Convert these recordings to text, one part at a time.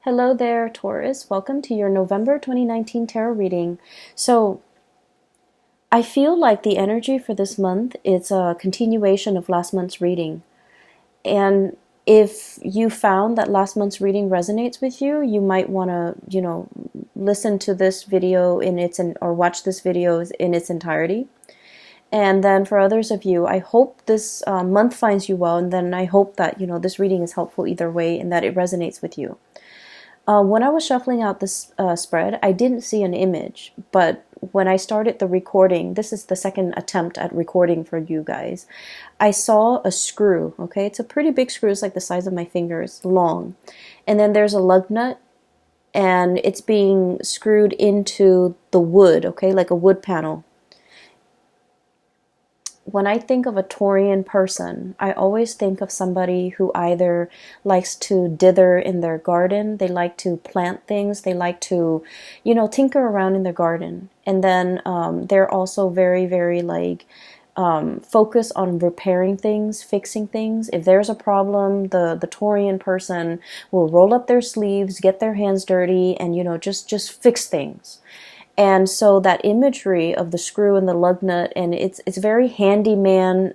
Hello there, Taurus. Welcome to your November 2019 tarot reading. So, I feel like the energy for this month is a continuation of last month's reading. And if you found that last month's reading resonates with you, you might want to, listen to this video or watch this video in its entirety. And then for others of you, I hope this month finds you well, and then I hope that, this reading is helpful either way and that it resonates with you. When I was shuffling out this spread, I didn't see an image, but when I started the recording, this is the second attempt at recording for you guys, I saw a screw, okay? It's a pretty big screw, it's like the size of my fingers, long. And then there's a lug nut, and it's being screwed into the wood, okay? Like a wood panel. When I think of a Taurian person, I always think of somebody who either likes to dither in their garden, they like to plant things, they like to, tinker around in their garden. And then they're also very, very focused on repairing things, fixing things. If there's a problem, the Taurian person will roll up their sleeves, get their hands dirty, and, just fix things. And so that imagery of the screw and the lug nut, and it's very handyman,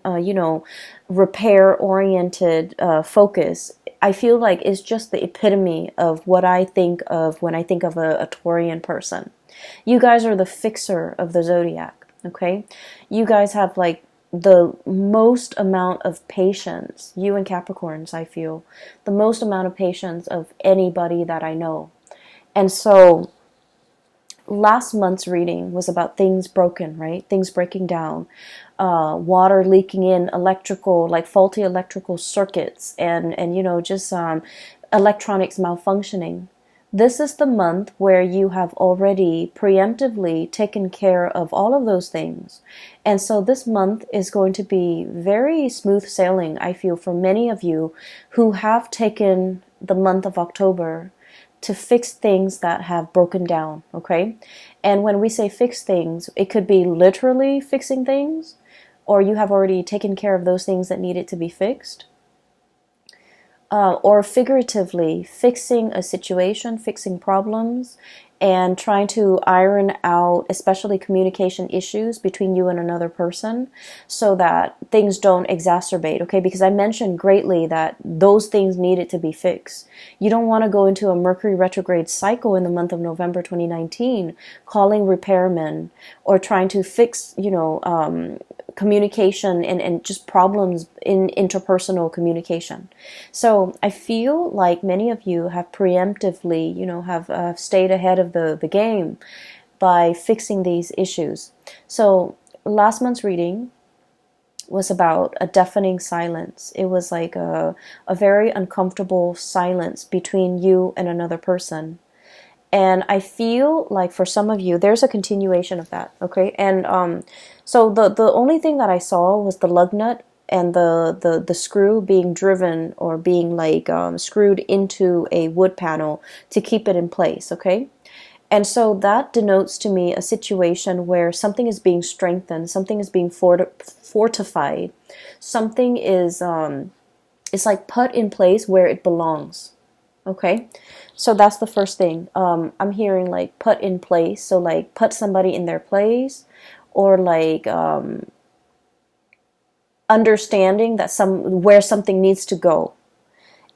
repair-oriented focus, I feel like is just the epitome of what I think of when I think of a Taurian person. You guys are the fixer of the zodiac, okay? You guys have the most amount of patience, you and Capricorns, I feel, the most amount of patience of anybody that I know. And so last month's reading was about things broken, right? Things breaking down, water leaking in, faulty electrical circuits, and just electronics malfunctioning. This is the month where you have already preemptively taken care of all of those things. And so this month is going to be very smooth sailing, I feel, for many of you who have taken the month of October to fix things that have broken down, okay? And when we say fix things, it could be literally fixing things, or you have already taken care of those things that needed to be fixed, or figuratively fixing a situation, fixing problems, and trying to iron out especially communication issues between you and another person so that things don't exacerbate, okay? Because I mentioned greatly that those things needed to be fixed. You don't want to go into a Mercury retrograde cycle in the month of November 2019 calling repairmen or trying to fix, communication and just problems in interpersonal communication. So I feel like many of you have preemptively, have stayed ahead of the game by fixing these issues. So last month's reading was about a deafening silence. It was like a very uncomfortable silence between you and another person. And I feel like for some of you, there's a continuation of that, okay? And so the only thing that I saw was the lug nut and the screw being driven or being screwed into a wood panel to keep it in place, okay? And so that denotes to me a situation where something is being strengthened, something is being fortified, something is it's like put in place where it belongs, okay? So that's the first thing. I'm hearing put in place, so put somebody in their place, or understanding that where something needs to go.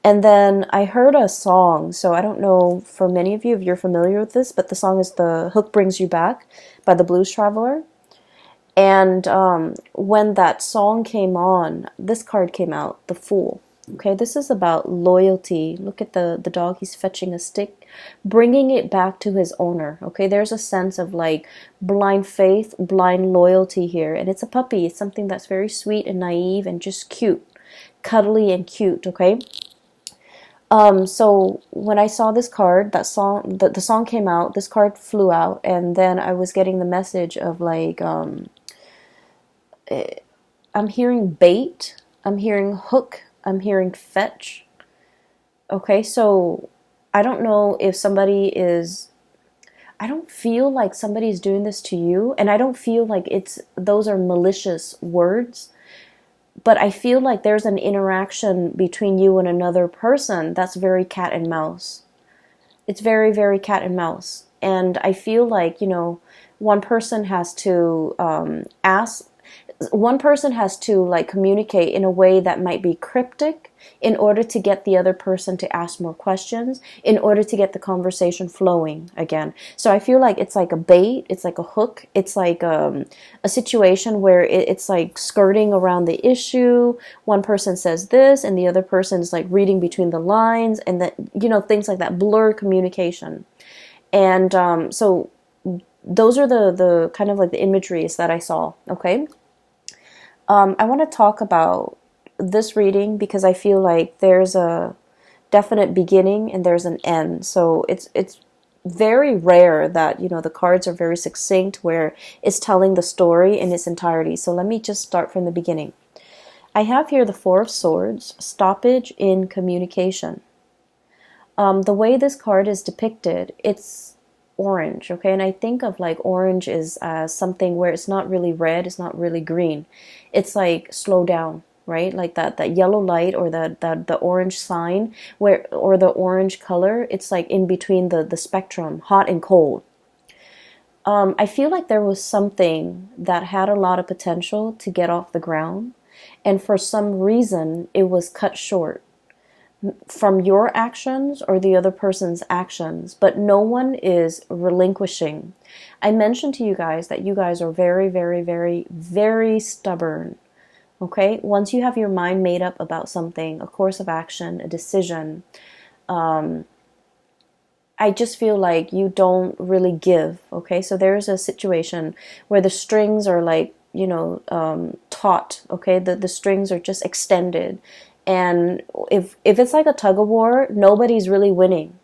And then I heard a song, so I don't know for many of you if you're familiar with this, but the song is "The Hook Brings You Back" by the Blues Traveler. And when that song came on, this card came out, the Fool. Okay, this is about loyalty. Look at the dog, he's fetching a stick, bringing it back to his owner. Okay, there's a sense of blind faith, blind loyalty here. And it's a puppy. It's something that's very sweet and naive and just cute, cuddly and cute, okay? So when I saw this card, the song came out, this card flew out, and then I was getting the message of I'm hearing bait, I'm hearing hook, I'm hearing fetch. Okay, so I don't know if I don't feel like somebody's doing this to you, and I don't feel like those are malicious words, but I feel like there's an interaction between you and another person that's very cat and mouse. It's very, very cat and mouse. And I feel like, one person has to one person has to like communicate in a way that might be cryptic in order to get the other person to ask more questions, in order to get the conversation flowing again. So I feel like it's like a bait, it's like a hook, it's like a situation where it's like skirting around the issue. One person says this and the other person is like reading between the lines, and that, things like that, blur communication. And so those are the kind of like the imageries that I saw. Okay. I want to talk about this reading because I feel like there's a definite beginning and there's an end. So it's very rare that, the cards are very succinct where it's telling the story in its entirety. So let me just start from the beginning. I have here the Four of Swords, stoppage in communication. The way this card is depicted, it's orange, okay? And I think of like orange is something where it's not really red, it's not really green. It's like slow down, right? Like that yellow light or the orange sign or the orange color, it's like in between the spectrum, hot and cold. I feel like there was something that had a lot of potential to get off the ground, and for some reason it was cut short from your actions or the other person's actions, but no one is relinquishing. I mentioned to you guys that you guys are very, very, very, very stubborn. Okay? Once you have your mind made up about something, a course of action, a decision, I just feel like you don't really give. Okay? So there's a situation where the strings are like, taut. Okay? The strings are just extended. And if it's like a tug of war, nobody's really winning.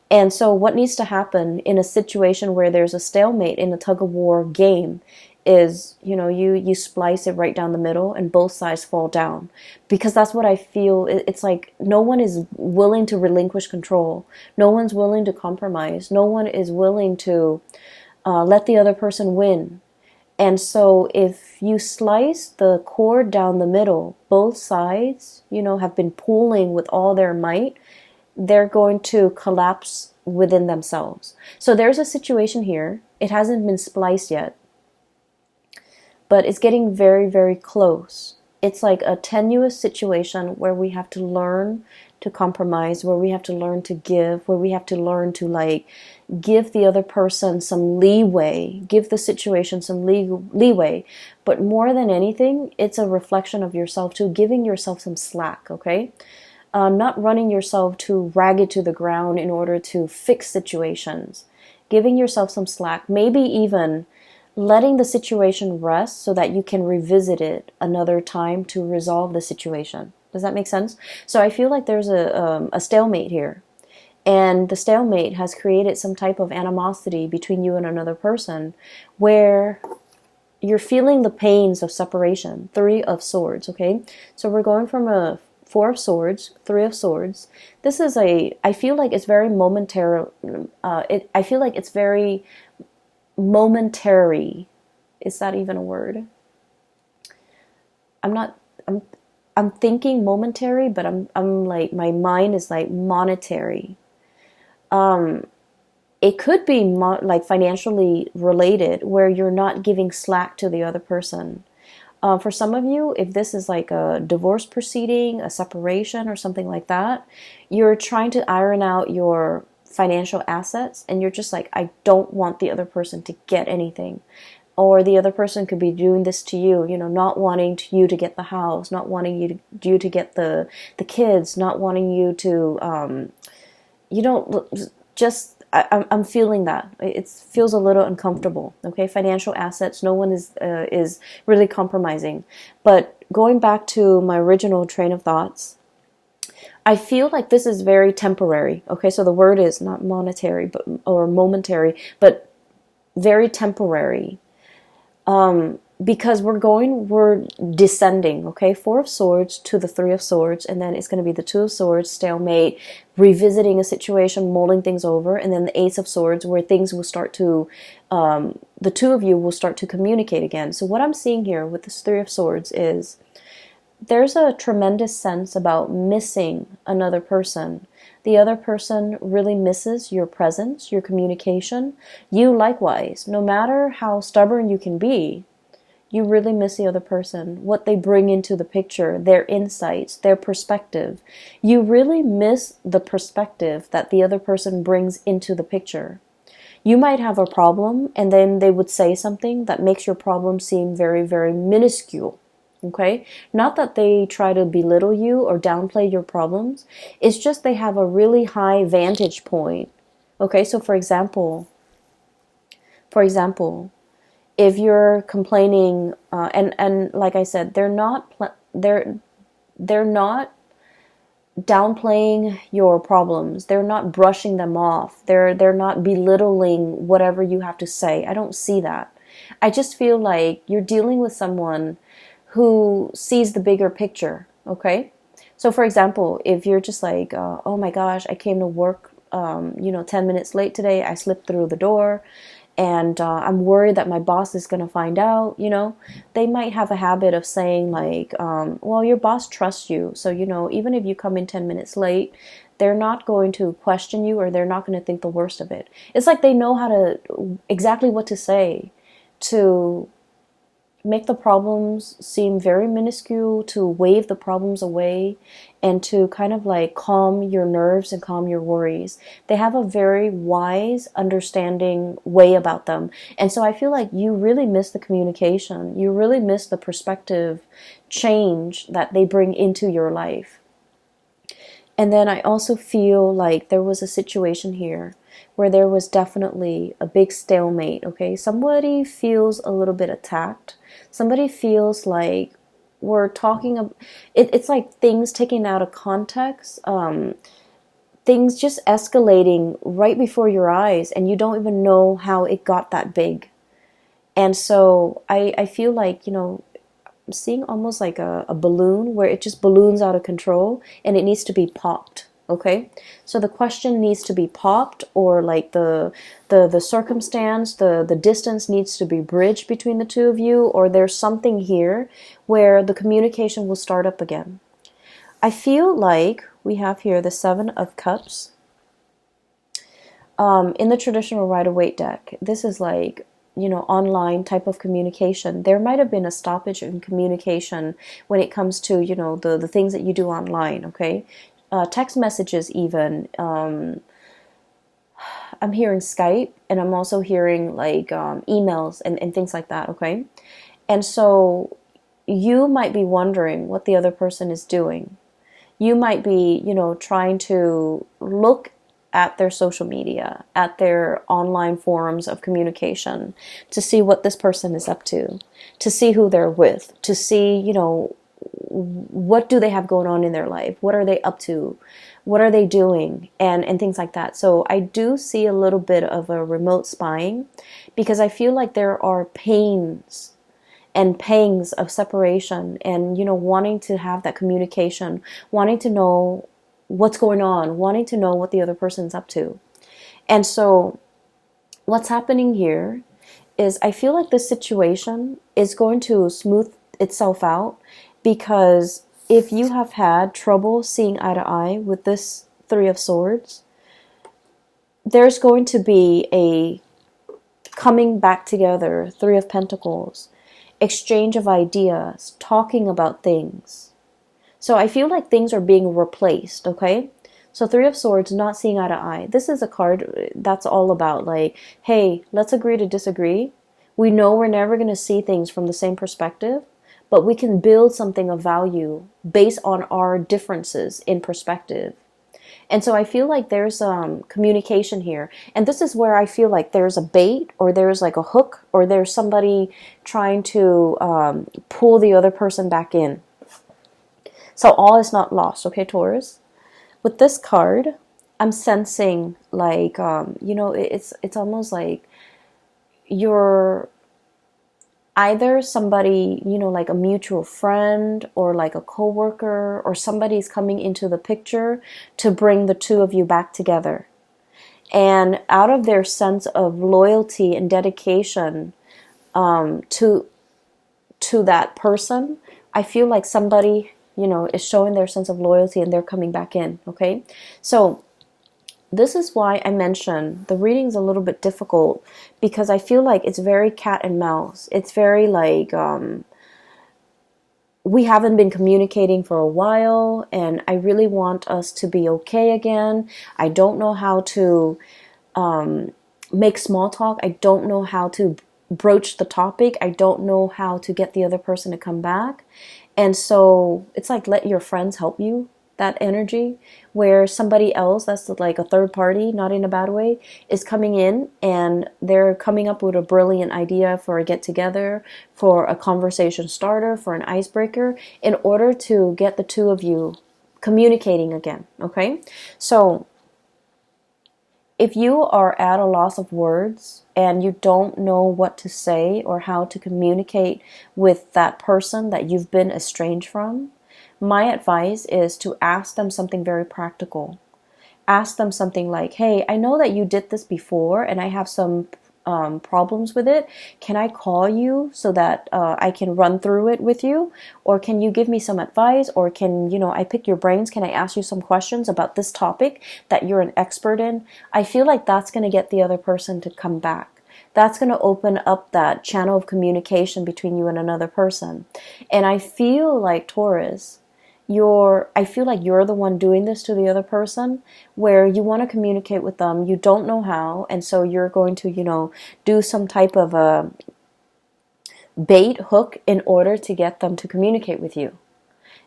And so what needs to happen in a situation where there's a stalemate in a tug of war game is, you splice it right down the middle and both sides fall down. Because that's what I feel. It's like no one is willing to relinquish control. No one's willing to compromise. No one is willing to let the other person win. And so if you slice the cord down the middle, both sides, have been pulling with all their might, they're going to collapse within themselves. So there's a situation here. It hasn't been spliced yet, but it's getting very, very close. It's like a tenuous situation where we have to learn to compromise, where we have to learn to give, where we have to learn to like give the other person some leeway, give the situation some leeway. But more than anything, it's a reflection of yourself too, giving yourself some slack, okay? Not running yourself too ragged to the ground in order to fix situations. Giving yourself some slack, maybe even letting the situation rest so that you can revisit it another time to resolve the situation. Does that make sense? So I feel like there's a stalemate here. And the stalemate has created some type of animosity between you and another person where you're feeling the pains of separation. Three of Swords, okay? So we're going from a Four of Swords, Three of Swords. This is I feel like it's very momentary. I feel like it's very momentary. Is that even a word? I'm thinking momentary, but I'm like, my mind is like monetary. It could be like financially related, where you're not giving slack to the other person. For some of you, if this is like a divorce proceeding, a separation or something like that, you're trying to iron out your financial assets and you're just like, I don't want the other person to get anything. Or the other person could be doing this to you, not wanting you to get the house, not wanting you to get the kids, not wanting you to, I'm feeling that. It feels a little uncomfortable, okay? Financial assets, no one is really compromising. But going back to my original train of thoughts, I feel like this is very temporary, okay? So the word is not monetary or momentary, but very temporary. Because we're descending, okay? Four of Swords to the Three of Swords, and then it's going to be the Two of Swords, stalemate, revisiting a situation, mulling things over, and then the Ace of Swords, where things will start to, the two of you will start to communicate again. So what I'm seeing here with this Three of Swords is there's a tremendous sense about missing another person. The other person really misses your presence, your communication. You likewise, no matter how stubborn you can be, you really miss the other person, what they bring into the picture, their insights, their perspective. You really miss the perspective that the other person brings into the picture. You might have a problem, and then they would say something that makes your problem seem very, very minuscule. Okay? Not that they try to belittle you or downplay your problems. It's just they have a really high vantage point. Okay? So for example, if you're complaining, and like I said, they're not downplaying your problems. They're not brushing them off. They're not belittling whatever you have to say. I don't see that. I just feel like you're dealing with someone who sees the bigger picture. Okay? So for example, if you're just like, oh my gosh, I came to work 10 minutes late today. I slipped through the door, and I'm worried that my boss is going to find out, they might have a habit of saying like, well, your boss trusts you. So, even if you come in 10 minutes late, they're not going to question you, or they're not going to think the worst of it. It's like they know exactly what to say to make the problems seem very minuscule, to wave the problems away, and to kind of like calm your nerves and calm your worries. They have a very wise, understanding way about them. And so I feel like you really miss the communication. You really miss the perspective change that they bring into your life. And then I also feel like there was a situation here where there was definitely a big stalemate, okay? Somebody feels a little bit attacked. Somebody feels like we're talking, it's like things taken out of context, things just escalating right before your eyes, and you don't even know how it got that big. And so I feel like, I'm seeing almost like a balloon where it just balloons out of control and it needs to be popped. Okay, so the question needs to be popped, or like the circumstance, the distance needs to be bridged between the two of you, or there's something here where the communication will start up again. I feel like we have here the Seven of Cups. In the traditional Rider-Waite deck, this is like, online type of communication. There might have been a stoppage in communication when it comes to, the things that you do online, okay? Text messages even. I'm hearing Skype, and I'm also hearing like emails and things like that, okay? And so you might be wondering what the other person is doing. You might be, trying to look at their social media, at their online forums of communication, to see what this person is up to see who they're with, to see, what do they have going on in their life? What are they up to? What are they doing? And things like that. So I do see a little bit of a remote spying, because I feel like there are pains and pangs of separation, and, wanting to have that communication, wanting to know what's going on, wanting to know what the other person's up to. And so what's happening here is I feel like this situation is going to smooth itself out, because if you have had trouble seeing eye to eye with this Three of Swords, there's going to be a coming back together, Three of Pentacles, exchange of ideas, talking about things. So I feel like things are being replaced, okay? So Three of Swords, not seeing eye to eye. This is a card that's all about like, hey, let's agree to disagree. We know we're never going to see things from the same perspective, but we can build something of value based on our differences in perspective. And so I feel like there's communication here. And this is where I feel like there's a bait, or there's like a hook, or there's somebody trying to pull the other person back in. So all is not lost, okay, Taurus? With this card, I'm sensing like, it's almost like you're either somebody, like a mutual friend, or like a coworker, or somebody's coming into the picture to bring the two of you back together. And out of their sense of loyalty and dedication to that person, I feel like somebody, is showing their sense of loyalty, and they're coming back in, okay? So this is why I mentioned the reading's a little bit difficult, because I feel like it's very cat and mouse. It's very like, we haven't been communicating for a while, and I really want us to be okay again. I don't know how to make small talk. I don't know how to broach the topic. I don't know how to get the other person to come back. And so it's like, let your friends help you, that energy, where somebody else that's like a third party, not in a bad way, is coming in and they're coming up with a brilliant idea for a get together, for a conversation starter, for an icebreaker, in order to get the two of you communicating again. Okay? So if you are at a loss of words and you don't know what to say or how to communicate with that person that you've been estranged from, my advice is to ask them something very practical. Ask them something like, hey, I know that you did this before and I have some problems with it. Can I call you so that I can run through it with you? Or can you give me some advice? Or can, I pick your brains? Can I ask you some questions about this topic that you're an expert in? I feel like that's going to get the other person to come back. That's going to open up that channel of communication between you and another person. And I feel like, Taurus, I feel like you're the one doing this to the other person, where you want to communicate with them, you don't know how, and so you're going to, do some type of a bait hook in order to get them to communicate with you.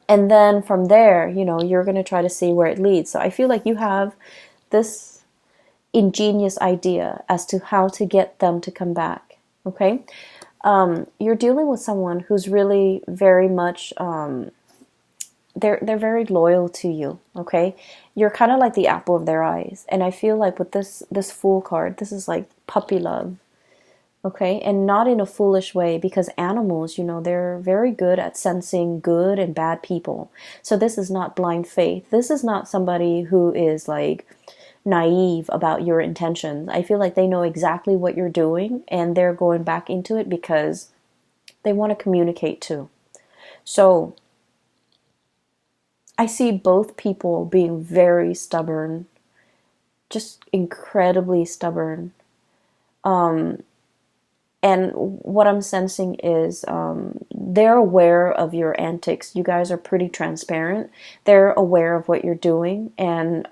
And then from there, you're going to try to see where it leads. So I feel like you have this ingenious idea as to how to get them to come back. Okay? You're dealing with someone who's really very much, they're very loyal to you, okay? You're kind of like the apple of their eyes. And I feel like with this Fool card, this is like puppy love, okay? And not in a foolish way, because animals, they're very good at sensing good and bad people. So this is not blind faith. This is not somebody who is like naive about your intentions. I feel like they know exactly what you're doing and they're going back into it because they want to communicate too. So I see both people being very stubborn, just incredibly stubborn. And what I'm sensing is they're aware of your antics. You guys are pretty transparent. They're aware of what you're doing, and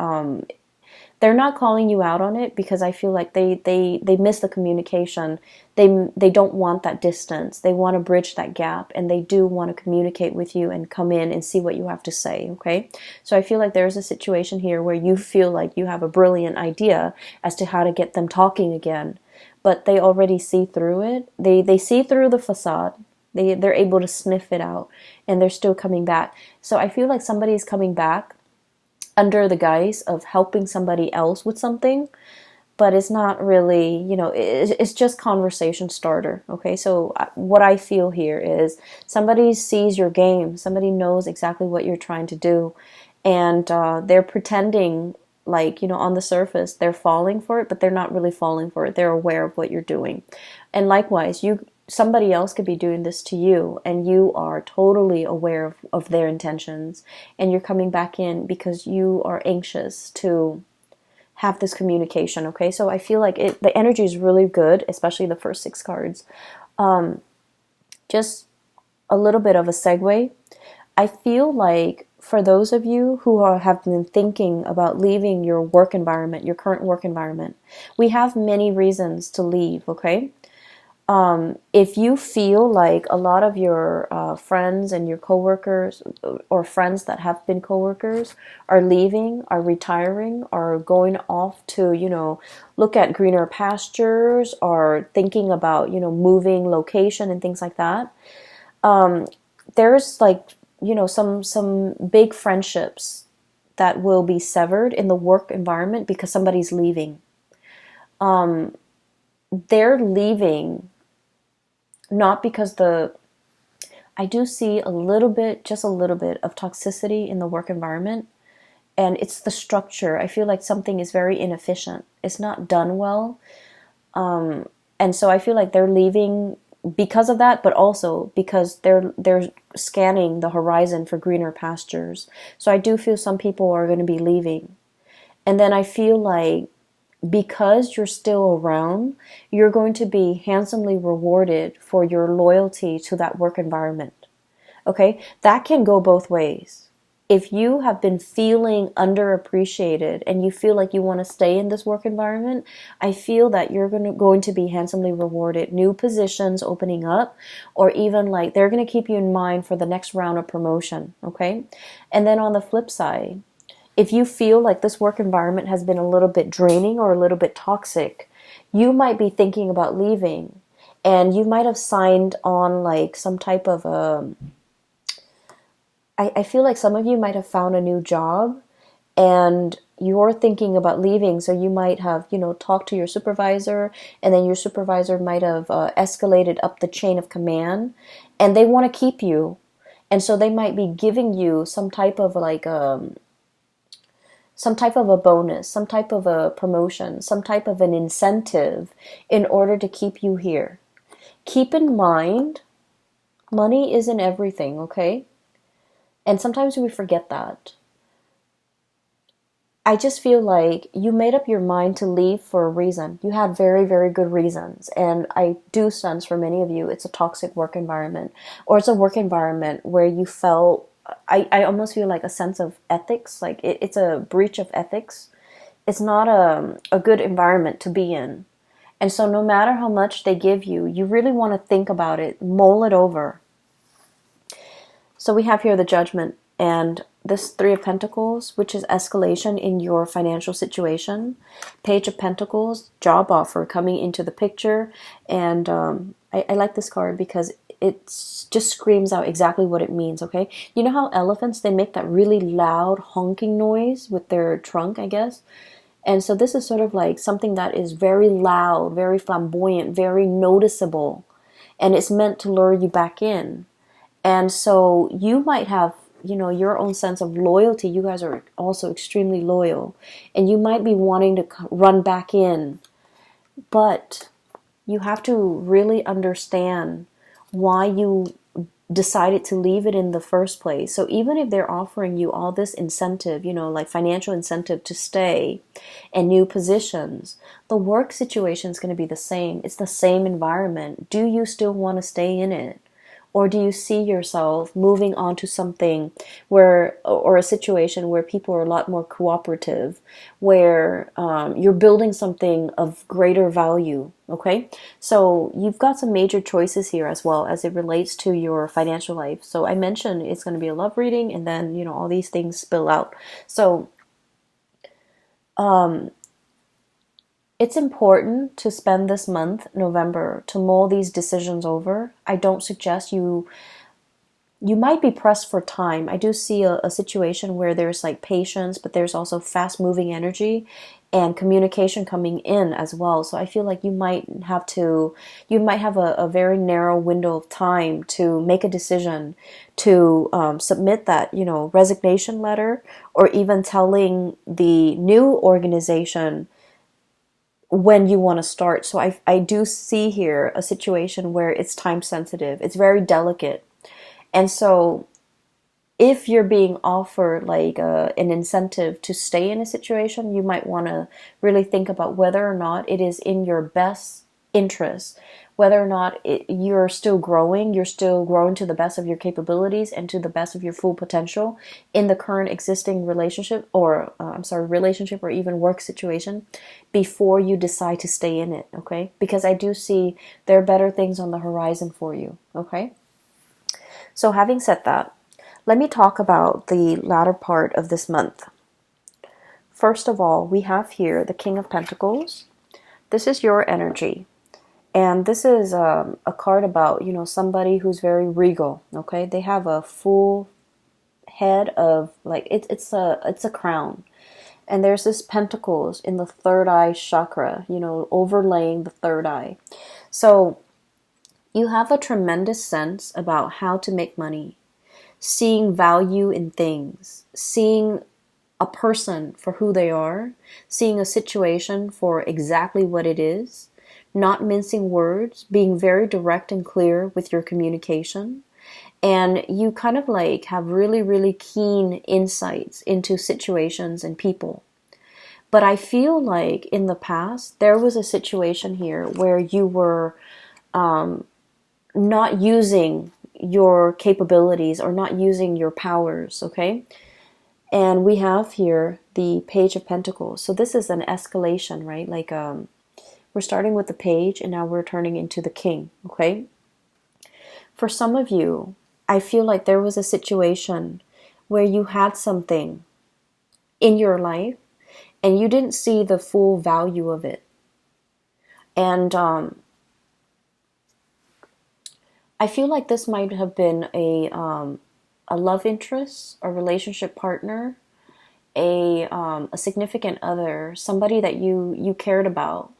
they're not calling you out on it because I feel like they miss the communication. They don't want that distance. They want to bridge that gap, and they do want to communicate with you and come in and see what you have to say, okay? So I feel like there's a situation here where you feel like you have a brilliant idea as to how to get them talking again, but they already see through it. They see through the facade. They're able to sniff it out, and they're still coming back. So I feel like somebody's coming back under the guise of helping somebody else with something, but it's not really, it's just conversation starter, okay? So what I feel here is somebody sees your game, somebody knows exactly what you're trying to do, and they're pretending like, on the surface, they're falling for it, but they're not really falling for it. They're aware of what you're doing. And likewise, somebody else could be doing this to you, and you are totally aware of their intentions, and you're coming back in because you are anxious to have this communication, okay? So I feel like the energy is really good, especially the first 6 cards. Just a little bit of a segue. I feel like for those of you who have been thinking about leaving your work environment, your current work environment, we have many reasons to leave, okay? If you feel like a lot of your friends and your coworkers, or friends that have been coworkers, are leaving, are retiring, are going off to, look at greener pastures, or thinking about, moving location and things like that, there's like, some big friendships that will be severed in the work environment because somebody's leaving. They're leaving not because I do see just a little bit of toxicity in the work environment, and it's the structure. I feel like something is very inefficient. It's not done well. And so I feel like they're leaving because of that, but also because they're scanning the horizon for greener pastures. So I do feel some people are going to be leaving. And then I feel like because you're still around, you're going to be handsomely rewarded for your loyalty to that work environment. Okay? That can go both ways. If you have been feeling underappreciated and you feel like you want to stay in this work environment, I feel that you're going to be handsomely rewarded. New positions opening up, or even like they're going to keep you in mind for the next round of promotion. Okay? And then on the flip side, if you feel like this work environment has been a little bit draining or a little bit toxic, you might be thinking about leaving. And you might have signed on like some type of I feel like some of you might have found a new job and you're thinking about leaving. So you might have, talked to your supervisor, and then your supervisor might have escalated up the chain of command, and they want to keep you. And so they might be giving you some type of like some type of a bonus, some type of a promotion, some type of an incentive in order to keep you here. Keep in mind, money isn't everything, okay? And sometimes we forget that. I just feel like you made up your mind to leave for a reason. You had very, very good reasons. And I do sense for many of you, it's a toxic work environment, or it's a work environment where you felt, I almost feel like a sense of ethics, like it's a breach of ethics. It's not a good environment to be in. And so no matter how much they give you, you really want to think about it, mull it over. So we have here the Judgment and this Three of Pentacles, which is escalation in your financial situation. Page of Pentacles, job offer coming into the picture. And I like this card because it just screams out exactly what it means, okay? You know how elephants, they make that really loud honking noise with their trunk, I guess? And so this is sort of like something that is very loud, very flamboyant, very noticeable. And it's meant to lure you back in. And so you might have, your own sense of loyalty. You guys are also extremely loyal. And you might be wanting to run back in. But you have to really understand why you decided to leave it in the first place. So even if they're offering you all this incentive, like financial incentive to stay and new positions, the work situation is going to be the same. It's the same environment. Do you still want to stay in it? Or do you see yourself moving on to something or a situation where people are a lot more cooperative, where you're building something of greater value, okay? So you've got some major choices here as well as it relates to your financial life. So I mentioned it's going to be a love reading, and then, all these things spill out. So it's important to spend this month, November, to mull these decisions over. I don't suggest you might be pressed for time. I do see a situation where there's like patience, but there's also fast moving energy and communication coming in as well. So I feel like you might have a very narrow window of time to make a decision, to submit that, resignation letter, or even telling the new organization when you want to start. So I do see here a situation where it's time sensitive. It's very delicate. And so if you're being offered like an incentive to stay in a situation, you might want to really think about whether or not it is in your best interest, whether or not you're still growing to the best of your capabilities and to the best of your full potential in the current existing relationship or even work situation before you decide to stay in it, okay? Because I do see there are better things on the horizon for you, okay? So having said that, let me talk about the latter part of this month. First of all, we have here the King of Pentacles. This is your energy. And this is a card about, somebody who's very regal, okay? They have a full head of, like, it's a crown. And there's this pentacles in the third eye chakra, overlaying the third eye. So you have a tremendous sense about how to make money, seeing value in things, seeing a person for who they are, seeing a situation for exactly what it is, not mincing words, being very direct and clear with your communication. And you kind of like have really, really keen insights into situations and people. But I feel like in the past, there was a situation here where you were not using your capabilities or not using your powers, okay? And we have here the Page of Pentacles. So this is an escalation, right? Like we're starting with the Page and now we're turning into the King, okay? For some of you, I feel like there was a situation where you had something in your life and you didn't see the full value of it. And I feel like this might have been a love interest, a relationship partner, a significant other, somebody that you cared about.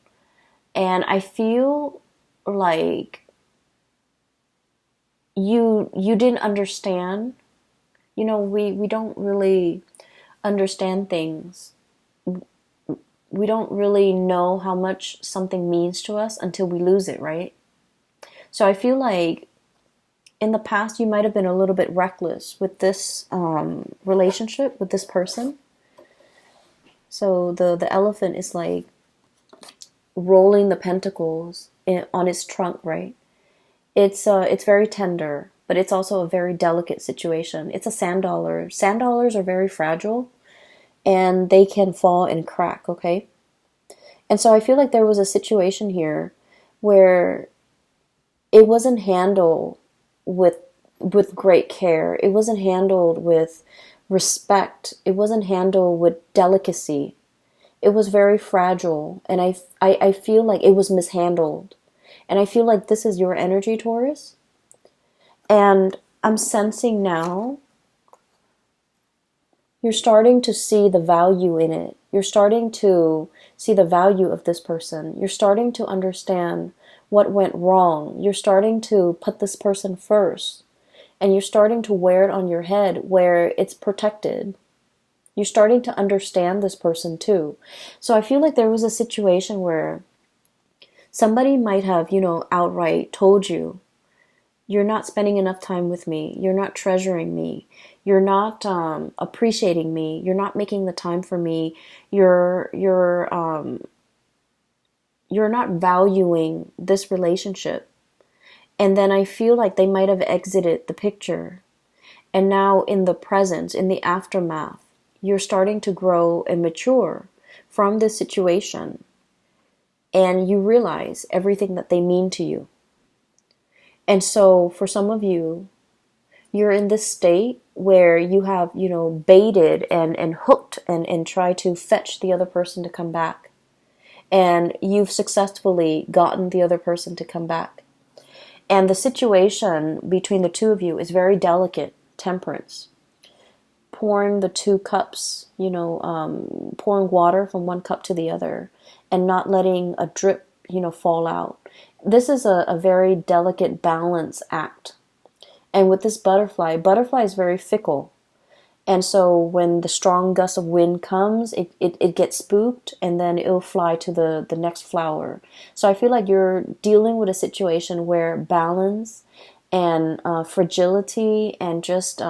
And I feel like you didn't understand. You know, we don't really understand things. We don't really know how much something means to us until we lose it, right? So I feel like in the past you might have been a little bit reckless with this relationship with this person. So the elephant is like rolling the pentacles on its trunk, right? It's very tender, but it's also a very delicate situation. It's a sand dollar. Sand dollars are very fragile and they can fall and crack, okay? And so I feel like there was a situation here where it wasn't handled with great care. It wasn't handled with respect. It wasn't handled with delicacy. It was very fragile, and I feel like it was mishandled. And I feel like this is your energy, Taurus. And I'm sensing now you're starting to see the value in it. You're starting to see the value of this person. You're starting to understand what went wrong. You're starting to put this person first. And you're starting to wear it on your head where it's protected. You're starting to understand this person too. So I feel like there was a situation where somebody might have, outright told you, you're not spending enough time with me. You're not treasuring me. You're not appreciating me. You're not making the time for me. You're not valuing this relationship. And then I feel like they might have exited the picture. And now in the present, in the aftermath, you're starting to grow and mature from this situation. And you realize everything that they mean to you. And so for some of you, you're in this state where you have, baited and hooked and tried to fetch the other person to come back. And you've successfully gotten the other person to come back. And the situation between the two of you is very delicate, temperance. Pouring the two cups, pouring water from one cup to the other and not letting a drip, fall out. This is a very delicate balance act. And with this butterfly is very fickle. And so when the strong gust of wind comes, it gets spooked and then it'll fly to the next flower. So I feel like you're dealing with a situation where balance and fragility and just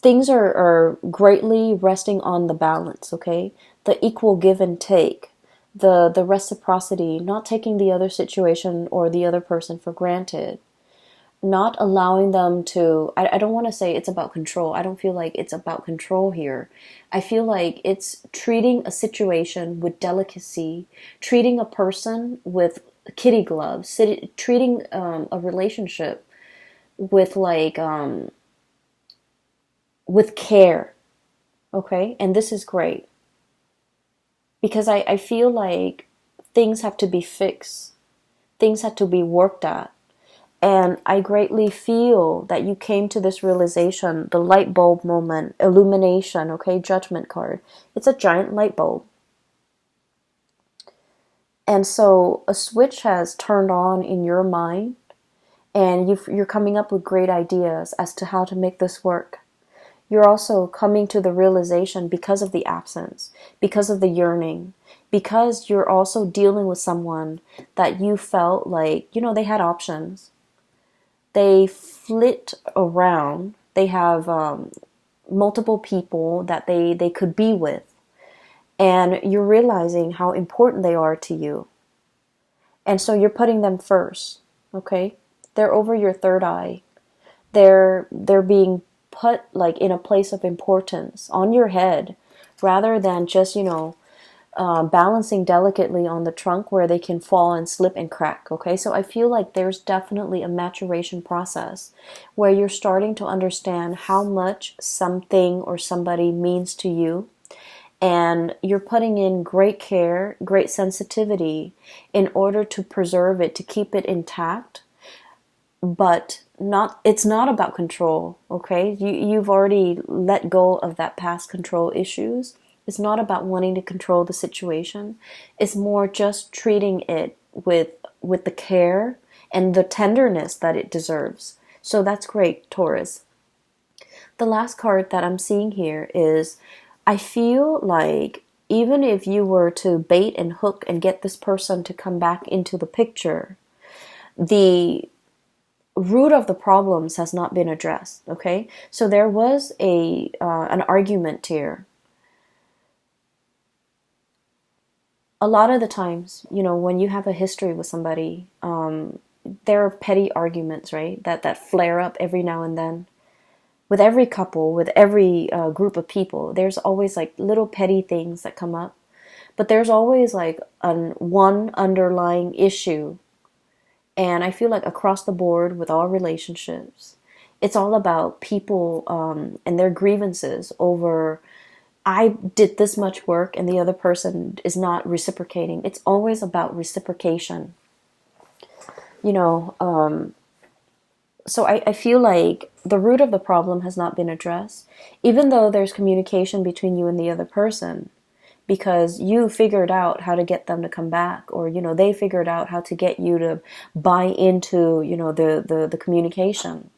things are greatly resting on the balance, okay? The equal give and take, the reciprocity, not taking the other situation or the other person for granted. Not allowing them to, I don't want to say it's about control. I don't feel like it's about control here. I feel like it's treating a situation with delicacy, treating a person with kitty gloves, treating a relationship with with care. Okay? And this is great. Because I feel like things have to be fixed. Things have to be worked at. And I greatly feel that you came to this realization, the light bulb moment, illumination, okay, judgment card. It's a giant light bulb. And so a switch has turned on in your mind and you're coming up with great ideas as to how to make this work. You're also coming to the realization because of the absence, because of the yearning, because you're also dealing with someone that you felt like, they had options. They flit around. They have multiple people that they could be with. and you're realizing how important they are to you. And so you're putting them first, okay? They're over your third eye. They're being put like in a place of importance on your head, rather than just, balancing delicately on the trunk where they can fall and slip and crack, okay? So I feel like there's definitely a maturation process where you're starting to understand how much something or somebody means to you, and you're putting in great care, great sensitivity in order to preserve it, to keep it intact. But it's not about control, okay? You've already let go of that past control issues. It's not about wanting to control the situation. It's more just treating it with the care and the tenderness that it deserves. So that's great, Taurus. The last card that I'm seeing here is, I feel like even if you were to bait and hook and get this person to come back into the picture, the root of the problems has not been addressed, okay? So there was an argument here. A lot of the times, when you have a history with somebody, there are petty arguments, right? That flare up every now and then. With every couple, with every group of people, there's always like little petty things that come up. But there's always like one underlying issue. And I feel like across the board with all relationships, it's all about people and their grievances over, I did this much work and the other person is not reciprocating. It's always about reciprocation. So I feel like the root of the problem has not been addressed, even though there's communication between you and the other person, because you figured out how to get them to come back, or, they figured out how to get you to buy into, the communication.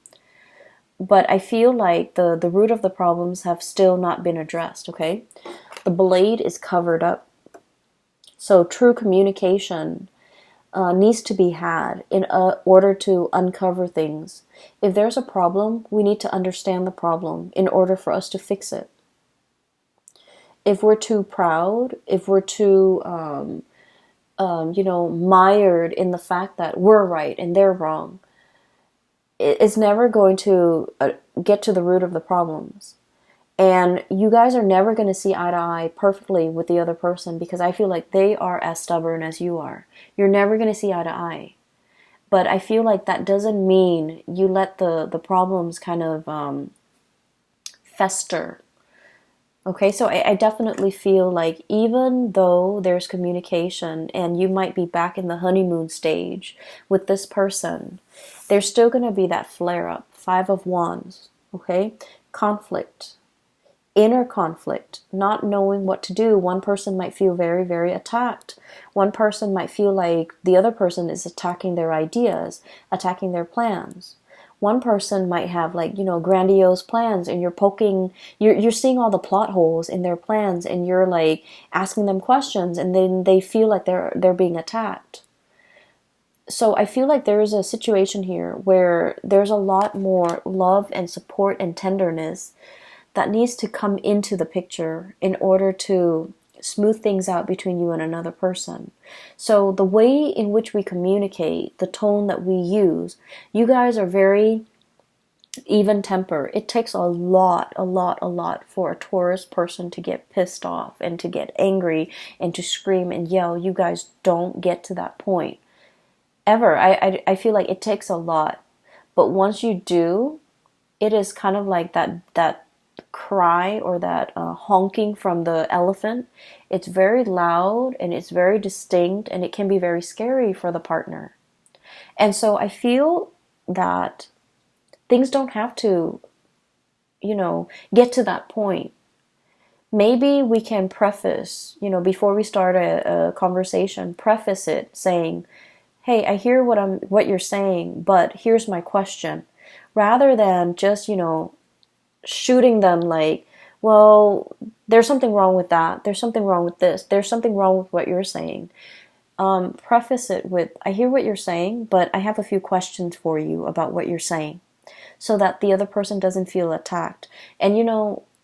But I feel like the root of the problems have still not been addressed, okay? The blade is covered up. So true communication needs to be had in order to uncover things. If there's a problem, we need to understand the problem in order for us to fix it. If we're too proud, if we're too, mired in the fact that we're right and they're wrong, it's never going to get to the root of the problems. And you guys are never going to see eye to eye perfectly with the other person, because I feel like they are as stubborn as you are. You're never going to see eye to eye. But I feel like that doesn't mean you let the problems kind of fester. Okay, so I definitely feel like even though there's communication and you might be back in the honeymoon stage with this person, there's still going to be that flare-up. 5 of Wands, okay? Conflict. Inner conflict, not knowing what to do. One person might feel very, very attacked. One person might feel like the other person is attacking their ideas, attacking their plans. One person might have grandiose plans, and you're seeing all the plot holes in their plans, and you're like asking them questions, and then they feel like they're being attacked. So I feel like there is a situation here where there's a lot more love and support and tenderness that needs to come into the picture in order to smooth things out between you and another person. So the way in which we communicate, the tone that we use, you guys are very even temper. It takes a lot for a Taurus person to get pissed off and to get angry and to scream and yell. You guys don't get to that point ever. I feel like it takes a lot. But once you do, it is kind of like that cry or that honking from the elephant. It's very loud and it's very distinct, and it can be very scary for the partner. And so I feel that things don't have to, get to that point. Maybe we can preface, before we start a conversation, preface it saying, hey, I hear what you're saying, but here's my question. Rather than just, shooting them like, well, there's something wrong with that. There's something wrong with this. There's something wrong with what you're saying. Preface it with, I hear what you're saying, but I have a few questions for you about what you're saying, so that the other person doesn't feel attacked. And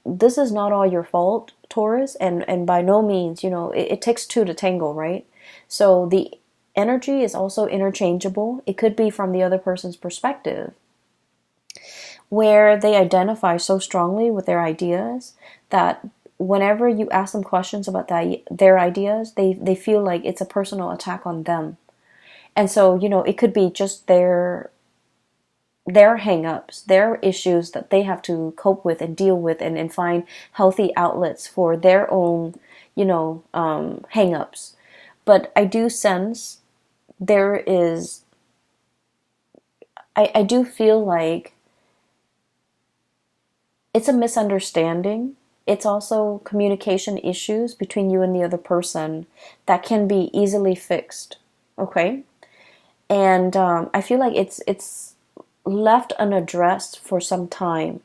this is not all your fault. Taurus, and by no means, it takes two to tango, right? So the energy is also interchangeable. It could be from the other person's perspective, where they identify so strongly with their ideas that whenever you ask them questions about their ideas, they feel like it's a personal attack on them. And so, it could be just their hang-ups, their issues that they have to cope with and deal with, and find healthy outlets for their own, hang-ups. But I do sense there is, I do feel like it's a misunderstanding. It's also communication issues between you and the other person that can be easily fixed. Okay? And I feel like it's left unaddressed for some time,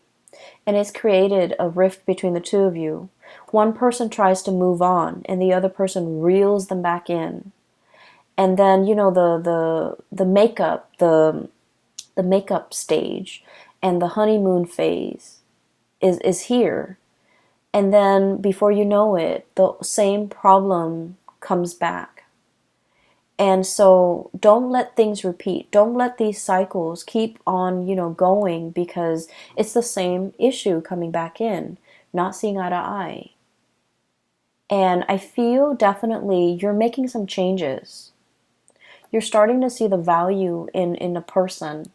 and it's created a rift between the two of you. One person tries to move on, and the other person reels them back in. And then, the makeup, the makeup stage and the honeymoon phase is here. And then before you know it, the same problem comes back. And so don't let things repeat. Don't let these cycles keep on, going, because it's the same issue coming back in, not seeing eye to eye. And I feel definitely you're making some changes. You're starting to see the value in a person,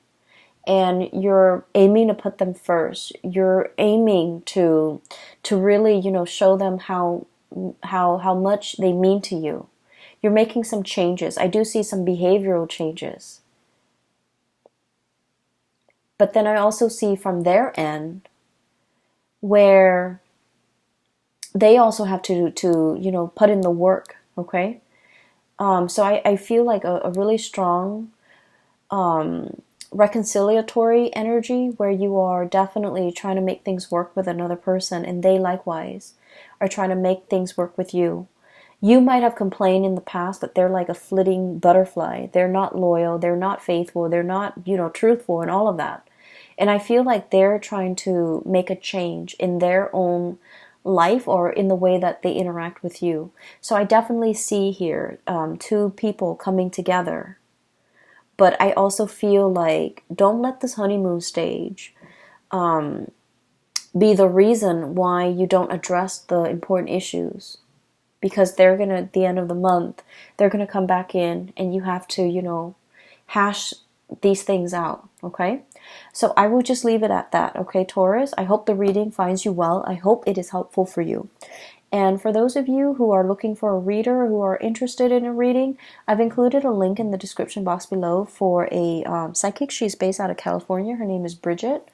and you're aiming to put them first. You're aiming to really, show them how much they mean to you. You're making some changes. I do see some behavioral changes. But then I also see from their end where they also have to put in the work, okay? So I feel like a really strong reconciliatory energy, where you are definitely trying to make things work with another person, and they likewise are trying to make things work with you. You might have complained in the past that they're like a flitting butterfly. They're not loyal. They're not faithful. They're not, truthful, and all of that. And I feel like they're trying to make a change in their own life, or in the way that they interact with you. So I definitely see here two people coming together. But I also feel like don't let this honeymoon stage be the reason why you don't address the important issues. Because they're going to, at the end of the month, they're going to come back in, and you have to, hash these things out, okay? So I will just leave it at that, okay, Taurus? I hope the reading finds you well. I hope it is helpful for you. And for those of you who are looking for a reader, who are interested in a reading, I've included a link in the description box below for a psychic. She's based out of California. Her name is Bridget.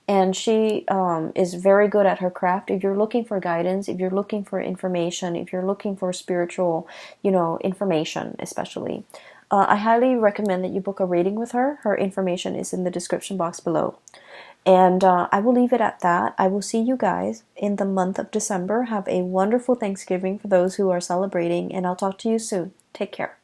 And she is very good at her craft. If you're looking for guidance, if you're looking for information, if you're looking for spiritual, information especially, I highly recommend that you book a reading with her. Her information is in the description box below. And I will leave it at that. I will see you guys in the month of December. Have a wonderful Thanksgiving for those who are celebrating, and I'll talk to you soon. Take care.